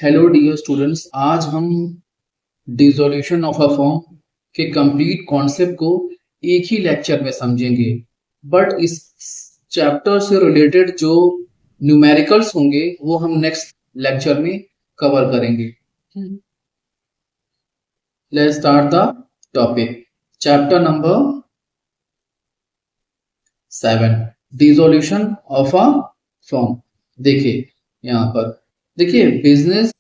Hello dear students, आज हम dissolution of a form के कंप्लीट कॉन्सेप्ट को एक ही लेक्चर में समझेंगे। बट इस चैप्टर से रिलेटेड जो न्यूमेरिकल्स होंगे वो हम नेक्स्ट लेक्चर में कवर करेंगे। Let's start the topic. Chapter number 7, dissolution of a form. देखिए यहाँ पर, देखिए बिजनेस,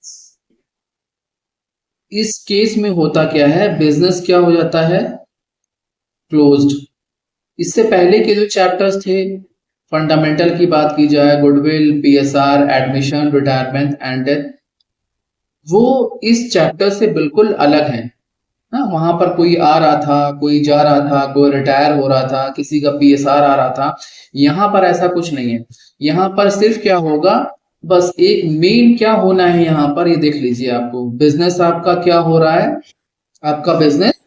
इस केस में होता क्या है, बिजनेस क्या हो जाता है, क्लोज्ड। इससे पहले के जो चैप्टर्स थे, फंडामेंटल की बात की जाए, goodwill, PSR, admission, retirement and death, वो इस चैप्टर से बिल्कुल अलग हैं। हाँ, वहां पर कोई आ रहा था, कोई जा रहा था, कोई रिटायर हो रहा था, किसी का पीएसआर आ रहा था। यहाँ पर ऐसा कुछ नहीं है। यहाँ पर सिर्फ क्या होगा, बस एक मेन क्या होना है यहाँ पर, ये देख लीजिए। आपको बिजनेस आपका क्या हो रहा है, आपका बिजनेस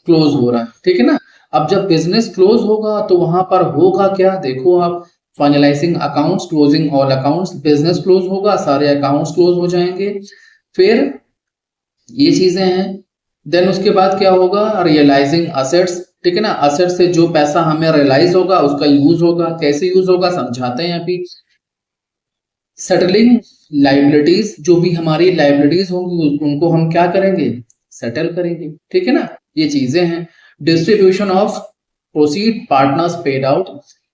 क्लोज हो रहा है, ठीक है ना। अब जब बिजनेस क्लोज होगा तो वहां पर होगा क्या, देखो आप, finalising accounts, closing all accounts. Business close होगा, सारे अकाउंट्स क्लोज हो जाएंगे। फिर ये चीजें हैं। देन उसके बाद क्या होगा, रियलाइजिंग असेट्स, ठीक है ना। असेट से जो पैसा हमें रियलाइज होगा उसका यूज होगा। कैसे यूज होगा समझाते हैं अभी। सेटलिंग लाइबिलिटीज, जो भी हमारी लाइबिलिटीज होंगी उनको हम क्या करेंगे, सेटल करेंगे, ठीक है ना। ये चीजें हैं। Distribution of proceed, partners paid out,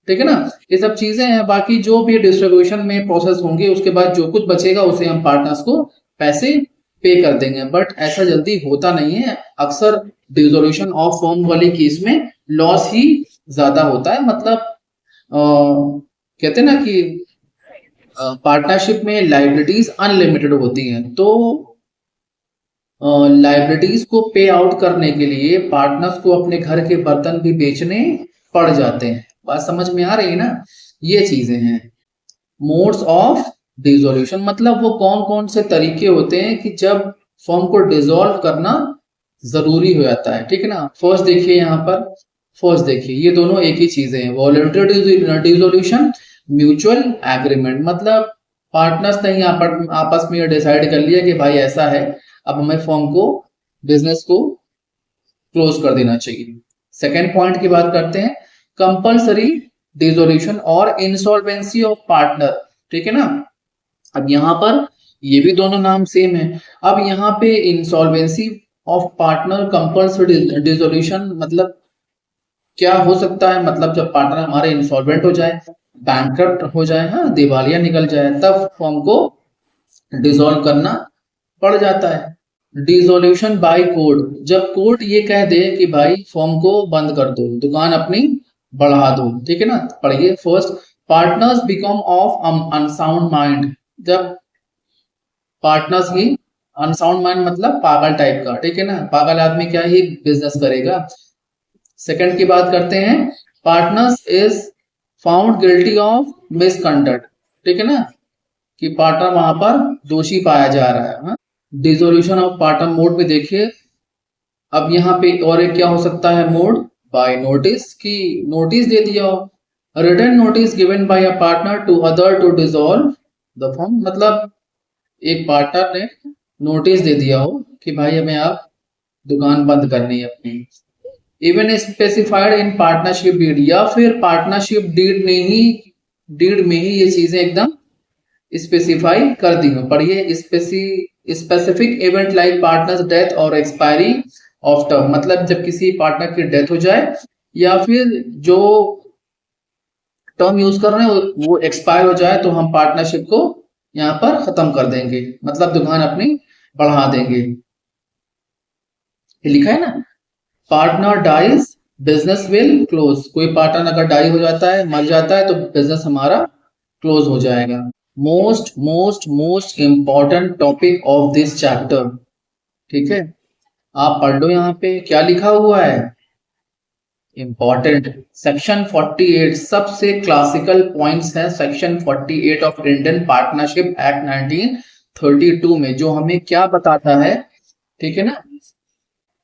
ठीक है ना। ये सब चीजें हैं। बाकी जो भी डिस्ट्रीब्यूशन में प्रोसेस होंगे, उसके बाद जो कुछ बचेगा उसे हम पार्टनर्स को पैसे पे कर देंगे। बट ऐसा जल्दी होता नहीं है। अक्सर डिसोल्यूशन ऑफ फॉर्म वाले केस में लॉस ही ज्यादा होता है। मतलब कहते हैं ना कि पार्टनरशिप में लाइबिलिटीज अनलिमिटेड होती हैं, तो लाइबिलिटीज को पे आउट करने के लिए पार्टनर्स को अपने घर के बर्तन भी बेचने पड़ जाते हैं। बात समझ में आ रही है ना। ये चीजें हैं। मोड्स ऑफ डिसोल्यूशन, मतलब वो कौन कौन से तरीके होते हैं कि जब फॉर्म को डिसॉल्व करना जरूरी हो जाता है, ठीक है ना। फर्स्ट देखिए यहाँ पर, फर्स्ट देखिए, ये दोनों एक ही चीजें हैं। वॉलंटरी डिसोल्यूशन, म्यूचुअल एग्रीमेंट, मतलब पार्टनर्स ने आपस में डिसाइड कर लिया कि भाई ऐसा है, अब हमें फॉर्म को, बिजनेस को क्लोज कर देना चाहिए। सेकेंड पॉइंट की बात करते हैं, कंपल्सरी डिसोल्यूशन और इंसॉल्वेंसी ऑफ पार्टनर, ठीक है ना। अब यहाँ पर ये भी दोनों नाम सेम है। अब यहाँ पे insolvency of partner, compulsory dissolution, मतलब क्या हो सकता है, मतलब जब पार्टनर हमारे इंसॉल्वेंट हो जाए, बैंकरप्ट हो जाए, हाँ दिवालिया निकल जाए, तब फॉर्म को डिसॉल्व करना पड़ जाता है। डिसोल्यूशन बाय कोर्ट, जब कोर्ट ये कह दे कि भाई फॉर्म को बंद कर दो, दुकान अपनी बढ़ा दो, ठीक है ना। पढ़िए first, partners become of unsound mind, जब पार्टनर्स ही, अनसाउंड माइंड मतलब पागल टाइप का, ठीक है ना। पागल आदमी क्या ही बिजनेस करेगा। सेकंड की बात करते हैं, partners is found guilty of misconduct, ठीक है ना, कि पार्टनर वहां पर दोषी पाया जा रहा है। हाँ? डिसोल्यूशन ऑफ पार्टनर मोड में देखिए, अब यहाँ पे और एक क्या हो सकता है मोड, बाय नोटिस, की नोटिस दे दिया हो, written notice given by a partner to other to dissolve the form, मतलब एक पार्टनर ने नोटिस दे दिया हो कि भाई हमें आप दुकान बंद करनी है अपनी। Even specified in partnership deed, या फिर पार्टनरशिप डीड में ही ये चीजें एकदम स्पेसिफाई कर दी हो। पढ़िए, specific event like partners death और एक्सपायरी ऑफ टर्म, मतलब जब किसी पार्टनर की डेथ हो जाए या फिर जो टर्म यूज कर रहे हैं वो एक्सपायर हो जाए, तो हम पार्टनरशिप को यहाँ पर खत्म कर देंगे, मतलब दुकान अपनी बढ़ा देंगे। ये लिखा है ना, partner dies business will close, कोई पार्टनर अगर डाई हो जाता है, मर जाता है, तो बिजनेस हमारा क्लोज हो जाएगा। Most most most important topic of this chapter, ठीक है। आप पढ़ लो यहाँ पे क्या लिखा हुआ है, इंपॉर्टेंट। सेक्शन 48 सबसे क्लासिकल पॉइंट्स है, section 48 of Indian partnership act 1932 में, जो हमें क्या बताता है, ठीक है ना।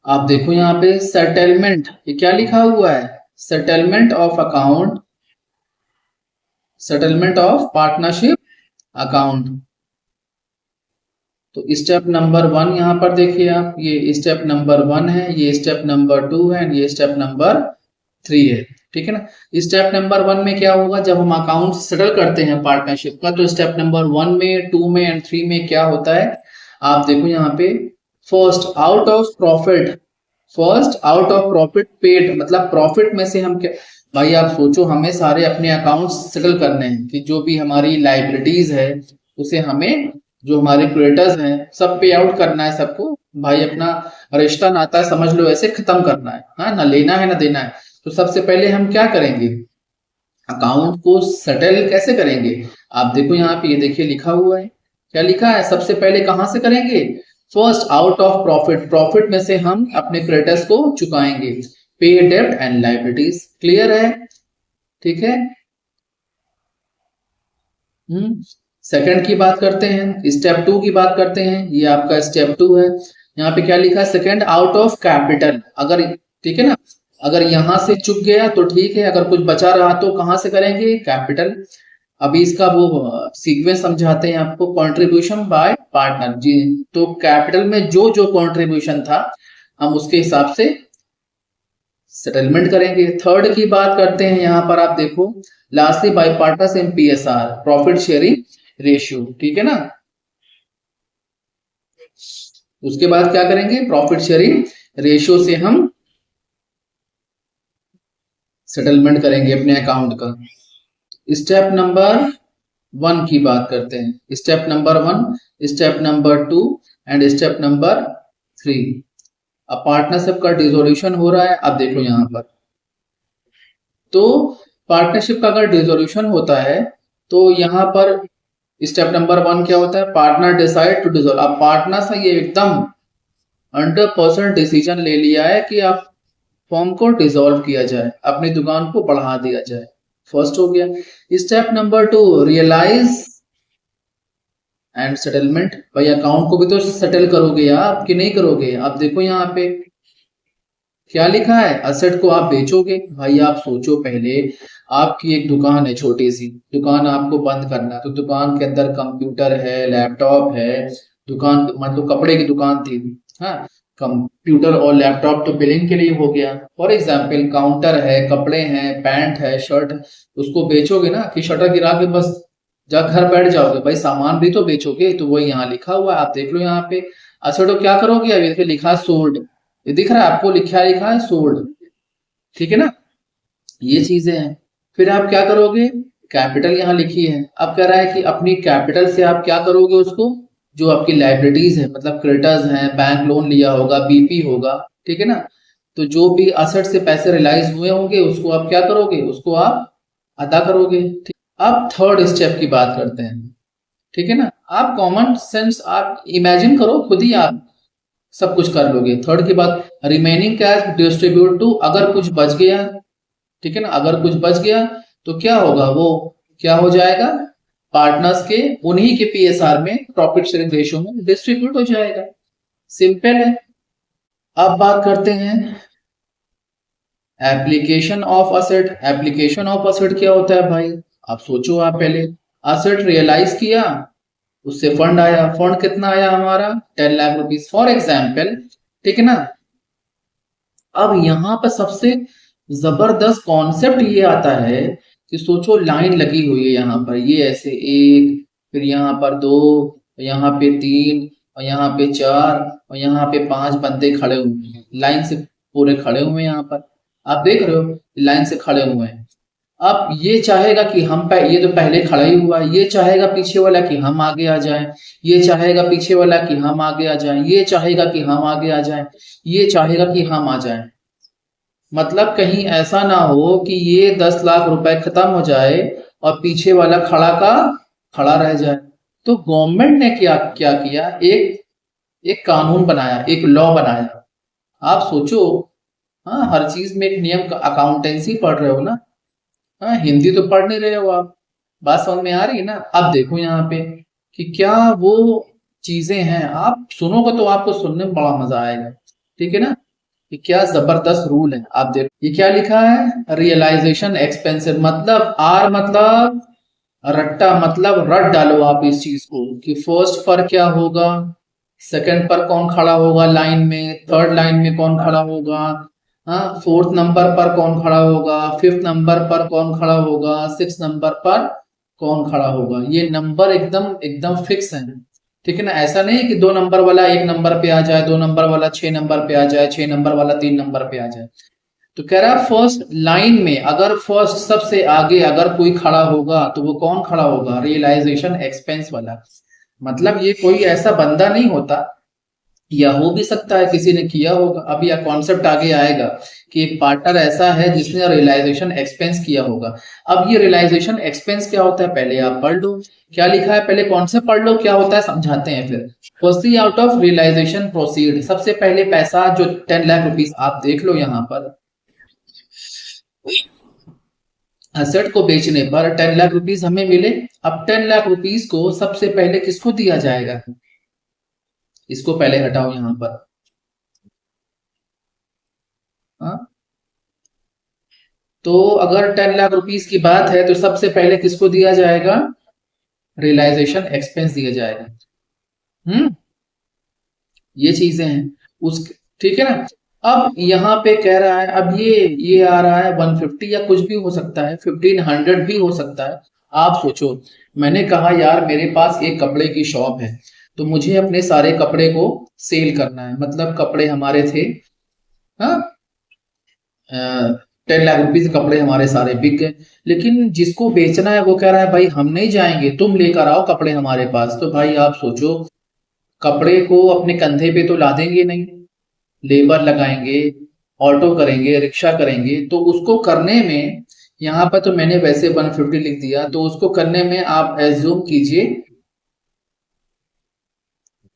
आप देखो यहाँ पे सेटलमेंट, ये क्या लिखा हुआ है, settlement of account, settlement of partnership account, तो स्टेप नंबर 1 यहाँ पर देखिए आप, ये स्टेप नंबर 1 है, ये स्टेप नंबर 2 है, ये स्टेप नंबर 3 है। ठीक है ना। स्टेप नंबर 1 में क्या होगा, जब हम अकाउंट सेटल करते हैं पार्टनरशिप का, तो स्टेप नंबर 1 में, 2 में एंड 3 में क्या होता है, आप देखो यहाँ पे, first out of profit paid, मतलब प्रॉफिट में से हम क्या, भाई आप सोचो, हमें सारे अपने अकाउंट सेटल करने हैं कि जो भी हमारी लाइबिलिटीज है उसे हमें, जो हमारे क्रेडिटर्स हैं सब पे आउट करना है सबको, भाई अपना रिश्ता नाता समझ लो ऐसे खत्म करना है, हाँ ना, लेना है ना देना है। तो सबसे पहले हम क्या करेंगे, अकाउंट को सेटल कैसे करेंगे। आप देखो यहाँ पे, ये देखिए लिखा हुआ है, क्या लिखा है, सबसे पहले कहां से करेंगे, फर्स्ट आउट ऑफ प्रॉफिट में से हम अपने क्रेडिटर्स को चुकाएंगे, पे डेब्ट एंड लाइबिलिटीज। क्लियर है, ठीक है। सेकंड की बात करते हैं, स्टेप 2 की बात करते हैं, ये आपका स्टेप 2 है। यहाँ पे क्या लिखा है, सेकंड आउट ऑफ कैपिटल, अगर, ठीक है ना, अगर यहां से चुक गया तो ठीक है, अगर कुछ बचा रहा तो कहां से करेंगे, कैपिटल। अभी इसका वो सीक्वेंस समझाते हैं आपको, कंट्रीब्यूशन बाय पार्टनर जी। तो कैपिटल में जो जो कंट्रीब्यूशन था हम उसके हिसाब से सेटलमेंट करेंगे। थर्ड की बात करते हैं, यहां पर आप देखो, lastly bye partners in PSR, profit sharing ratio, ठीक है ना। उसके बाद क्या करेंगे, प्रॉफिट शेयरिंग रेशियो से हम सेटलमेंट करेंगे अपने अकाउंट का। स्टेप नंबर 1 की बात करते हैं, step number 1, step number 2 and step number 3। अब पार्टनरशिप का डिसोल्यूशन हो रहा है, अब देखो यहां पर, तो पार्टनरशिप का अगर डिसोल्यूशन होता है तो यहां पर स्टेप नंबर 1 क्या होता है, पार्टनर डिसाइड टू डिसॉल्व। अब पार्टनर से ये एकदम 100% डिसीजन ले लिया है कि आप फॉर्म को डिसॉल्व किया जाए, अपनी दुकान को बढ़ा दिया जाए, फर्स्ट हो गया। Step number 2, realise and settlement. भाई अकाउंट को भी तो सेटल करोगे आप कि नहीं करोगे। आप देखो यहाँ पे क्या लिखा है, असेट को आप बेचोगे। भाई आप सोचो, पहले आपकी एक दुकान है, छोटी सी दुकान, आपको बंद करना है, तो दुकान के अंदर कंप्यूटर है, लैपटॉप है, दुकान मतलब कपड़े की दुकान थी, हाँ, कंप्यूटर और लैपटॉप तो बिलिंग के लिए हो गया। फॉर एग्जाम्पल काउंटर है, कपड़े हैं, पैंट है, शर्ट, उसको बेचोगे ना कि शटर गिरा के बस जा घर बैठ जाओगे, भाई सामान भी तो बेचोगे। तो वही यहाँ लिखा हुआ है, आप देख लो यहाँ पे। अच्छा तो क्या करोगे, अभी पे लिखा सोल्ड, ये दिख रहा है आपको, लिखा है सोल्ड, ठीक है ना, ये चीजें हैं। फिर आप क्या करोगे, कैपिटल यहाँ लिखी है, अब कह रहा है कि अपनी कैपिटल से आप क्या करोगे उसको, जो आपकी लाइबिलिटीज है, मतलब क्रेडिटर्स हैं, बैंक लोन लिया होगा, BP होगा, ठीक है ना, तो जो भी असेट से पैसे रियलाइज हुए होंगे उसको आप क्या करोगे, उसको आप अदा करोगे। ठीक। अब थर्ड स्टेप की बात करते हैं, ठीक है ना। आप कॉमन सेंस आप इमेजिन करो खुद ही, आप सब कुछ कर लोगे। थर्ड की बात, रिमेनिंग कैश डिस्ट्रीब्यूट टू, अगर कुछ बच गया, ठीक है ना, अगर कुछ बच गया तो क्या होगा, वो क्या हो जाएगा, पार्टनर्स के उन्हीं के PSR में, प्रॉफिट शेयरिंग रेशियो में डिस्ट्रीब्यूट हो जाएगा। सिंपल है। अब बात करते हैं application of asset. Application of asset क्या होता है भाई, आप सोचो, आप पहले असेट रियलाइज किया, उससे फंड आया, फंड कितना आया हमारा, 10 लाख रुपीस फॉर एग्जाम्पल, ठीक है ना। अब यहाँ पर सबसे जबरदस्त कॉन्सेप्ट ये आता है कि सोचो लाइन लगी हुई है यहाँ पर, ये ऐसे एक, फिर यहाँ पर 2, यहाँ पे 3, और यहाँ पे 4, और यहाँ पे 5 बंदे खड़े हुए हैं, लाइन से पूरे खड़े हुए हैं यहाँ पर, आप देख रहे हो लाइन से खड़े हुए हैं। अब ये चाहेगा कि ये तो पहले खड़ा ही हुआ है, ये चाहेगा पीछे वाला कि हम आगे आ जाएं, ये चाहेगा पीछे वाला कि हम आगे आ जाएं, ये चाहेगा कि हम आगे आ जाएं, ये चाहेगा कि हम आ जाएं। मतलब कहीं ऐसा ना हो कि ये 10 लाख रुपए खत्म हो जाए और पीछे वाला खड़ा रह जाए। तो गवर्नमेंट ने क्या क्या किया, एक कानून बनाया, एक लॉ बनाया। आप सोचो, हाँ, हर चीज में एक नियम, अकाउंटेंसी पढ़ रहे हो ना, हाँ, हिंदी तो पढ़ नहीं रहे हो आप, बात समझ में आ रही है ना। अब देखो यहाँ पे कि क्या वो चीजें हैं, आप सुनोगे तो आपको सुनने में बड़ा मजा आएगा, ठीक है ना। ये क्या जबरदस्त रूल है, आप देखो ये क्या लिखा है, रियलाइजेशन एक्सपेंसिव, मतलब आर मतलब रट्टा, मतलब रट डालो आप इस चीज को कि फर्स्ट पर क्या होगा, सेकंड पर कौन खड़ा होगा लाइन में, थर्ड लाइन में कौन खड़ा होगा, हाँ, फोर्थ नंबर पर कौन खड़ा होगा, फिफ्थ नंबर पर कौन खड़ा होगा, सिक्स नंबर पर कौन खड़ा होगा। ये नंबर एकदम एकदम फिक्स है, ठीक है ना। ऐसा नहीं है कि 2 नंबर वाला 1 नंबर पे आ जाए, 2 नंबर वाला 6 नंबर पे आ जाए, 6 नंबर वाला 3 नंबर पे आ जाए। तो कह रहा है फर्स्ट लाइन में अगर फर्स्ट सबसे आगे अगर कोई खड़ा होगा तो वो कौन खड़ा होगा, रियलाइजेशन एक्सपेंस वाला। मतलब ये कोई ऐसा बंदा नहीं होता, या हो भी सकता है किसी ने किया होगा, अब यह कॉन्सेप्ट आगे आएगा कि एक पार्टनर ऐसा है जिसने रियलाइजेशन एक्सपेंस किया होगा। अब ये रियलाइजेशन एक्सपेंस क्या होता है पहले आप पढ़ लो, क्या लिखा है पहले कॉन्सेप्ट पढ़ लो, क्या होता है समझाते हैं फिर। Firstly out of realisation proceed, सबसे पहले पैसा जो 10 लाख रुपीस आप देख लो यहाँ पर, असेट को बेचने पर 10 लाख रुपीस हमें मिले। अब 10 लाख रुपीस को सबसे पहले किसको दिया जाएगा, इसको पहले हटाओ यहां पर, हाँ। तो अगर 10 लाख रुपीस की बात है तो सबसे पहले किसको दिया जाएगा, रियलाइजेशन एक्सपेंस दिया जाएगा। ये चीजें हैं उस, ठीक है ना। अब यहाँ पे कह रहा है, अब ये आ रहा है 150 या कुछ भी हो सकता है, 1500 भी हो सकता है। आप सोचो, मैंने कहा यार मेरे पास एक कपड़े की शॉप है, तो मुझे अपने सारे कपड़े को सेल करना है, मतलब कपड़े हमारे थे, हाँ, 10 लाख रुपीज के कपड़े हमारे सारे बिक गए। लेकिन जिसको बेचना है वो कह रहा है भाई हम नहीं जाएंगे, तुम लेकर आओ कपड़े हमारे पास। तो भाई आप सोचो, कपड़े को अपने कंधे पे तो ला देंगे नहीं, लेबर लगाएंगे, ऑटो करेंगे, रिक्शा करेंगे, तो उसको करने में, यहाँ पर तो मैंने वैसे 150 लिख दिया, तो उसको करने में आप एज्यूम कीजिए,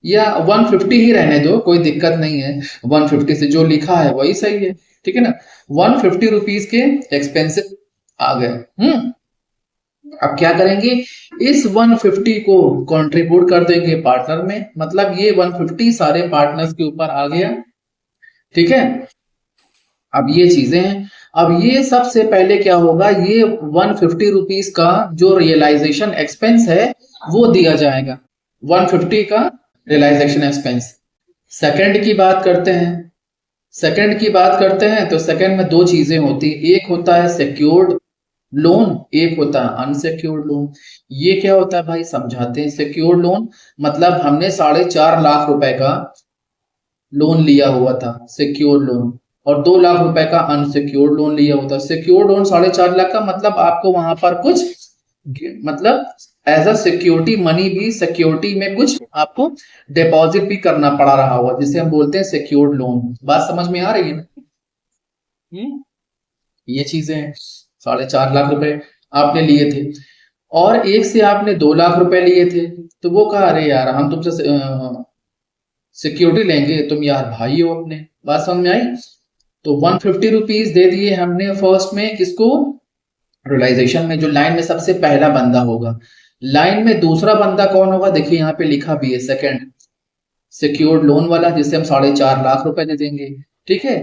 या 150 ही रहने दो, कोई दिक्कत नहीं है, 150 से जो लिखा है वही सही है, ठीक है ना। 150 रुपीज के एक्सपेंसिव आ गए। अब क्या करेंगे, इस 150 को कंट्रीब्यूट कर देंगे पार्टनर में, मतलब ये 150 सारे पार्टनर्स के ऊपर आ गया, ठीक है। अब ये चीजें हैं, अब ये सबसे पहले क्या होगा, ये 150 रुपीज का जो रियलाइजेशन एक्सपेंस है वो दिया जाएगा, 150 का रियलाइजेशन एक्सपेंस। सेकंड की बात करते हैं, सेकंड की बात करते हैं तो सेकंड में 2 चीजें होती हैं, एक होता है सिक्योर्ड लोन, एक होता है अनसिक्योर्ड लोन। ये क्या होता है भाई समझाते हैं। सिक्योर्ड लोन मतलब हमने 4.5 लाख रुपए का लोन लिया हुआ था, सिक्योर्ड लोन, और 2 लाख रुपए का अनसिक्योर्ड लोन लिया हुआ था। सिक्योर्ड लोन 4.5 लाख का मतलब आपको वहां पर कुछ, मतलब एज अ सिक्योरिटी मनी भी, सिक्योरिटी में कुछ आपको डिपॉजिट भी करना पड़ा रहा होगा, जिसे हम बोलते हैं सिक्योर्ड लोन। बात समझ में आ रही है ना। ये चीजें हैं, 4.5 लाख रुपए आपने लिए थे, और एक से आपने 2 लाख रुपए लिए थे, तो वो कहा अरे यार हम तुमसे सिक्योरिटी लेंगे, तुम यार भाई हो अपने। बात समझ में आई। तो 150 रुपीज दे दिए हमने फर्स्ट में, किसको, रियलाइजेशन में, जो लाइन में सबसे पहला बंदा होगा। लाइन में दूसरा बंदा कौन होगा, देखिए यहाँ पे लिखा भी है, सेकंड सिक्योर्ड लोन वाला, जिसे हम 4.5 लाख रुपए दे देंगे, ठीक है।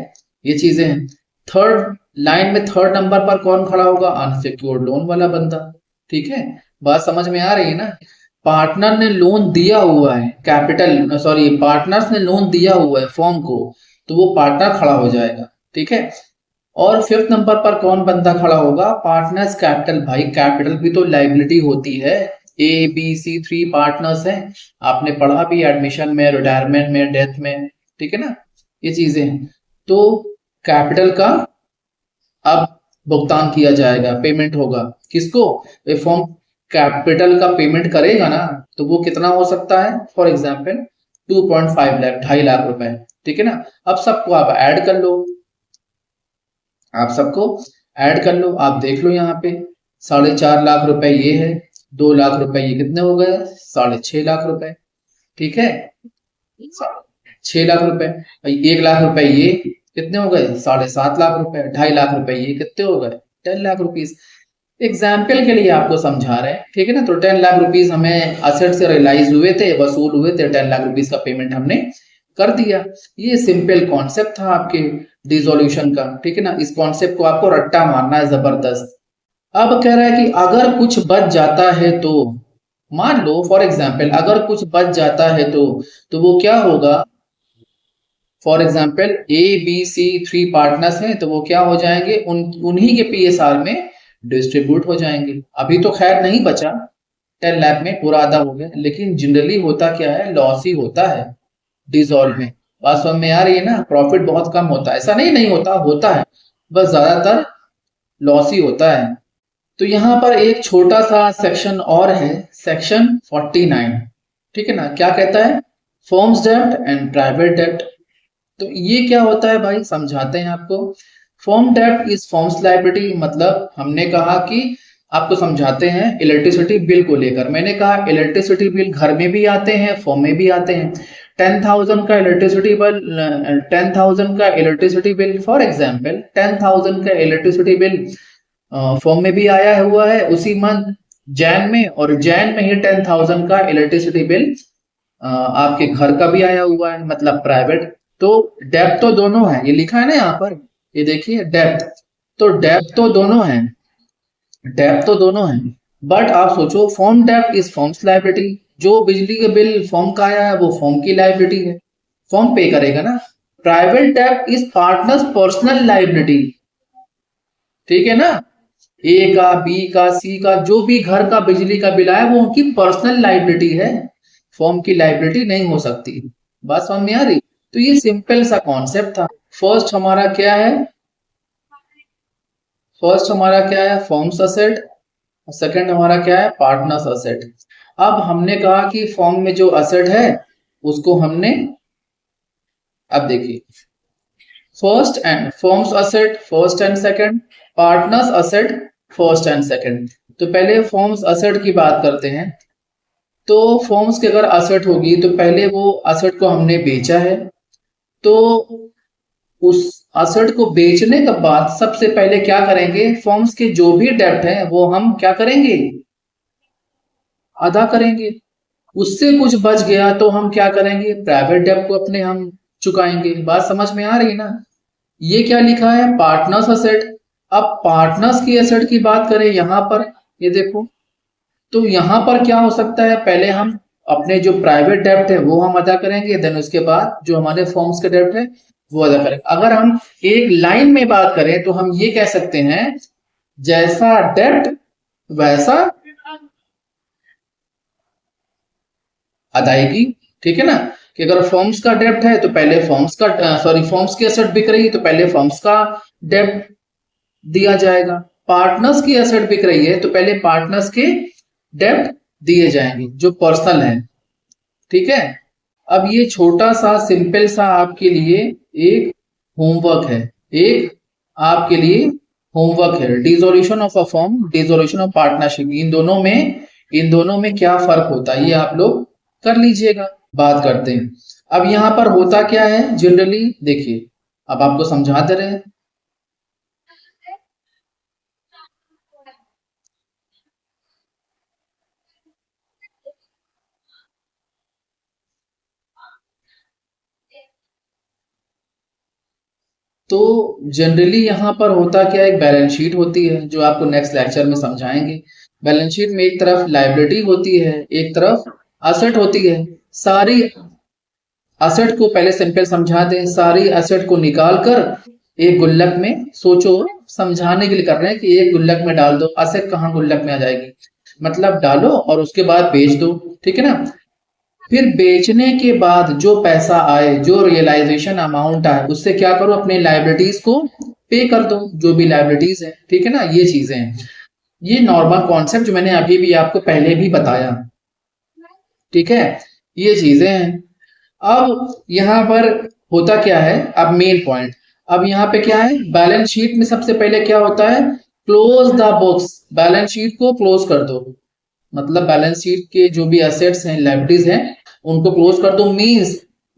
ये चीजें हैं। थर्ड लाइन में थर्ड नंबर पर कौन खड़ा होगा, अनसिक्योर्ड लोन वाला बंदा, ठीक है। बात समझ में आ रही है ना। पार्टनर ने लोन दिया हुआ है, कैपिटल सॉरी पार्टनर्स ने लोन दिया हुआ है फॉर्म को, तो वो पार्टनर खड़ा हो जाएगा, ठीक है। और फिफ्थ नंबर पर कौन बंदा खड़ा होगा, पार्टनर्स कैपिटल। भाई कैपिटल भी तो लाइबिलिटी होती है, ABC 3 पार्टनर्स हैं, आपने पढ़ा भी एडमिशन में, रिटायरमेंट में, डेथ में, ठीक है ना। ये चीजें हैं, तो कैपिटल का अब भुगतान किया जाएगा, पेमेंट होगा किसको, फॉर्म कैपिटल का पेमेंट करेगा ना, तो वो कितना हो सकता है, फॉर एग्जाम्पल 2.5 लाख, 2.5 लाख रुपए, ठीक है ना। अब सबको आप ऐड कर लो, आप सबको ऐड कर लो, आप देख लो यहाँ पे 4.5 लाख रुपए ये है, 2 लाख रुपए ये कितने हो गए, 6.5 लाख रुपए, ठीक है। 6 लाख रुपए, 1 लाख रुपए ये कितने हो गए, 7.5 लाख रुपए, 2.5 लाख रुपए ये कितने हो गए, 10 लाख रुपीज। एग्जाम्पल के लिए आपको समझा रहे हैं, ठीक है ना। तो 10 लाख रुपीज हमें असेट से रियलाइज हुए थे, वसूल हुए थे, 10 लाख रुपीज का पेमेंट हमने कर दिया। ये सिंपल कॉन्सेप्ट था आपके डिसोल्यूशन का, ठीक है ना। इस कॉन्सेप्ट को आपको रट्टा मारना है जबरदस्त। अब कह रहा है कि अगर कुछ बच जाता है तो, मान लो फॉर एग्जाम्पल अगर कुछ बच जाता है तो वो क्या होगा, for example A B C 3 partners हैं तो वो क्या हो जाएंगे, उन्हीं के पीएसआर में डिस्ट्रीब्यूट हो जाएंगे। अभी तो खैर नहीं बचा 10 लाख में, पूरा आधा हो गया, लेकिन जनरली होता क्या है, लॉस ही होता है डिसॉल्व में। बात समझ में आ रही है ना, प्रॉफिट बहुत कम होता है, ऐसा नहीं नहीं होता, होता है, बस ज्यादातर लॉस ही होता है। तो यहाँ पर एक छोटा सा सेक्शन और है, सेक्शन 49, ठीक है ना, क्या कहता है, फर्म्स डेब्ट एंड प्राइवेट डेब्ट। तो ये क्या होता है भाई, समझाते हैं आपको। फर्म डेब्ट इज फर्म्स लायबिलिटी, मतलब हमने कहा कि आपको समझाते हैं इलेक्ट्रिसिटी बिल को लेकर। मैंने कहा इलेक्ट्रिसिटी बिल घर में भी आते हैं, फर्म में भी आते हैं। 10,000 का इलेक्ट्रिसिटी बिल, 10,000 का इलेक्ट्रिसिटी बिल फॉर एग्जाम्पल 10,000 का इलेक्ट्रिसिटी बिल फर्म में भी आया हुआ है उसी मंथ जैन में, और जैन में ही 10,000 का इलेक्ट्रिसिटी बिल आपके घर का भी आया हुआ है, मतलब प्राइवेट। तो डेप्थ तो दोनों है, ये लिखा है ना यहाँ पर, ये देखिए डेप्थ, तो डेप्थ तो दोनों है, डेप्थ तो दोनों है। बट आप सोचो firm depth is firms liability, जो बिजली के बिल फर्म का आया है वो फर्म की लायबिलिटी है, फर्म पे करेगा ना। Private depth is partners personal liability, ठीक है ना, ए का बी का सी का जो भी घर का बिजली का बिल आया वो उनकी पर्सनल लायबिलिटी है, फर्म की लायबिलिटी नहीं हो सकती। बात समझ में आ रही। तो ये सिंपल सा कॉन्सेप्ट था। फर्स्ट हमारा क्या है, फर्स्ट हमारा क्या है, फर्म्स असेट, सेकंड हमारा क्या है, पार्टनर्स असेट। अब हमने कहा कि फर्म में जो असेट है उसको हमने, अब देखिए first and firms asset first and second, partners asset first and second. तो पहले फर्म्स असेट की बात करते हैं। तो फर्म्स की अगर असेट होगी तो पहले वो असेट को हमने बेचा है, तो उस असेट को बेचने के बाद सबसे पहले क्या करेंगे, फर्म्स के जो भी डेब्ट है वो हम क्या करेंगे, अदा करेंगे। उससे कुछ बच गया तो हम क्या करेंगे, प्राइवेट डेब्ट को अपने हम चुकाएंगे। बात समझ में आ रही ना। ये क्या लिखा है, पार्टनर्स असेट। अब पार्टनर्स की एसेट की बात करें यहां पर, ये देखो, तो यहां पर क्या हो सकता है, पहले हम अपने जो प्राइवेट डेब्ट है वो हम अदा करेंगे, देन उसके बाद जो हमारे फर्म्स के डेब्ट है वो अदा करेंगे। अगर हम एक लाइन में बात करें तो हम ये कह सकते हैं, जैसा डेब्ट वैसा अदायगी, ठीक है ना, कि अगर फर्म्स का डेब्ट है तो पहले फर्म्स का, सॉरी फर्म्स की एसेट बिक रही है तो पहले फर्म्स का डेब्ट दिया जाएगा। पार्टनर्स की एसेट बिक रही है तो पहले पार्टनर्स के डेब्ट दिए जाएंगे जो पर्सनल है, ठीक है। अब ये छोटा सा सिंपल सा आपके लिए एक होमवर्क है, एक आपके लिए होमवर्क है, dissolution of a firm, dissolution of partnership, इन दोनों में क्या फर्क होता है ये आप लोग कर लीजिएगा। बात करते हैं अब यहां पर होता क्या है जनरली, देखिए अब आपको समझा दे रहे हैं। तो जनरली यहाँ पर होता क्या है, एक बैलेंस शीट होती है जो आपको नेक्स्ट लेक्चर में समझाएंगे। बैलेंस शीट में एक तरफ लायबिलिटी होती है, एक तरफ असेट होती है। सारी असेट को पहले सिंपल समझा दें, सारी असेट को निकाल कर एक गुल्लक में, सोचो समझाने के लिए कर रहे हैं कि एक गुल्लक में डाल दो, असेट कहाँ गुल्लक में आ जाएगी, मतलब डालो और उसके बाद बेच दो, ठीक है ना। फिर बेचने के बाद जो पैसा आए, जो रियलाइजेशन अमाउंट आए, उससे क्या करो, अपने लाइबिलिटीज को पे कर दो, जो भी लाइबिलिटीज है, ठीक है ना। ये चीजें हैं, ये नॉर्मल कॉन्सेप्ट जो मैंने अभी भी आपको पहले भी बताया, ठीक है, ये चीजें हैं। अब यहाँ पर होता क्या है, अब मेन पॉइंट, अब यहाँ पे क्या है, बैलेंस शीट में सबसे पहले क्या होता है, close the books, balance sheet को क्लोज कर दो, मतलब बैलेंस शीट के जो भी एसेट्स हैं, लायबिलिटीज हैं, उनको क्लोज कर दो।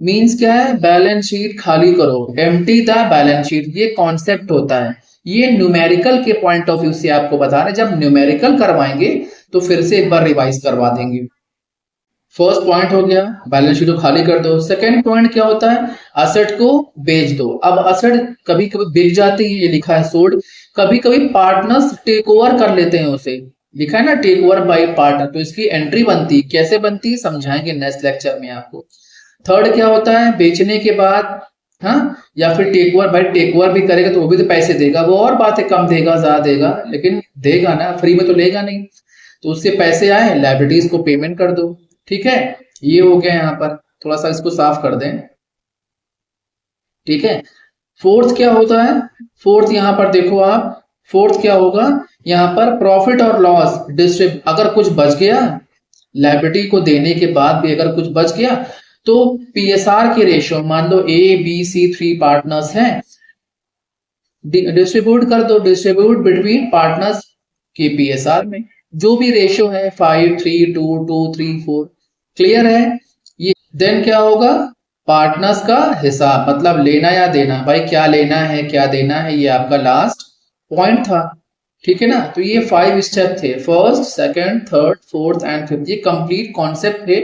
मींस क्या है, बैलेंस शीट खाली करो, एम्प्टी द बैलेंस शीट, ये कॉन्सेप्ट होता है। ये न्यूमेरिकल के पॉइंट ऑफ व्यू से आपको बता रहे हैं, जब न्यूमेरिकल करवाएंगे तो फिर से एक बार रिवाइज करवा देंगे। फर्स्ट पॉइंट हो गया, बैलेंस शीट को खाली कर दो। सेकंड पॉइंट क्या होता है, असेट को बेच दो। अब असेट कभी कभी बिक जाती है, ये लिखा है सोल्ड, कभी कभी पार्टनर्स टेक ओवर कर लेते हैं उसे, लिखा है ना टेक ओवर बाय पार्टनर, तो इसकी एंट्री बनती कैसे बनती है समझाएंगे नेक्स्ट लेक्चर में आपको। थर्ड क्या होता है, बेचने के बाद, हाँ, या फिर टेक ओवर, भाई टेक ओवर भी करेगा तो वो भी तो पैसे देगा, वो और बात है, कम देगा ज्यादा देगा, लेकिन देगा ना, फ्री में तो लेगा नहीं, तो उससे पैसे आए, लाइबिलिटीज को पेमेंट कर दो। ठीक है, ये हो गया यहाँ पर, थोड़ा सा इसको साफ कर दें। ठीक है, फोर्थ क्या होता है, फोर्थ यहाँ पर देखो आप, फोर्थ क्या होगा यहाँ पर, प्रॉफिट और लॉस डिस्ट्रीब्यूट, अगर कुछ बच गया लाइबिलिटी को देने के बाद भी अगर कुछ बच गया तो पीएसआर के रेशियो, मान लो ए बी सी 3 पार्टनर्स हैं, डिस्ट्रीब्यूट कर दो, डिस्ट्रीब्यूट बिटवीन पार्टनर्स के पीएसआर में, जो भी रेशियो है 5 3 2 2 3 4, क्लियर है ये। देन क्या होगा, पार्टनर्स का हिसाब, मतलब लेना या देना, भाई क्या लेना है क्या देना है, ये आपका लास्ट पॉइंट था। ठीक है ना, तो ये 5 स्टेप थे, first second third fourth and fifth, ये कंप्लीट कॉन्सेप्ट थे।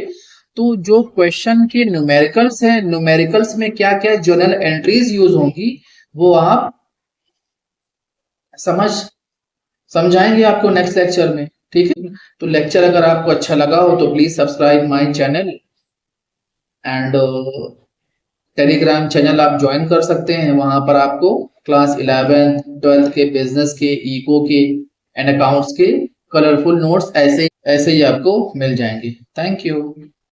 तो जो क्वेश्चन के न्यूमेरिकल्स है, न्यूमेरिकल्स में क्या क्या जर्नल एंट्रीज यूज होंगी वो आप समझ समझाएंगे आपको नेक्स्ट लेक्चर में। ठीक है, तो लेक्चर अगर आपको अच्छा लगा हो तो please subscribe my channel, and Telegram channel आप ज्वाइन कर सकते हैं, वहां पर आपको क्लास 11th 12th के बिजनेस के, इको के एंड अकाउंट्स के कलरफुल नोट्स ऐसे ऐसे ही आपको मिल जाएंगे। Thank you.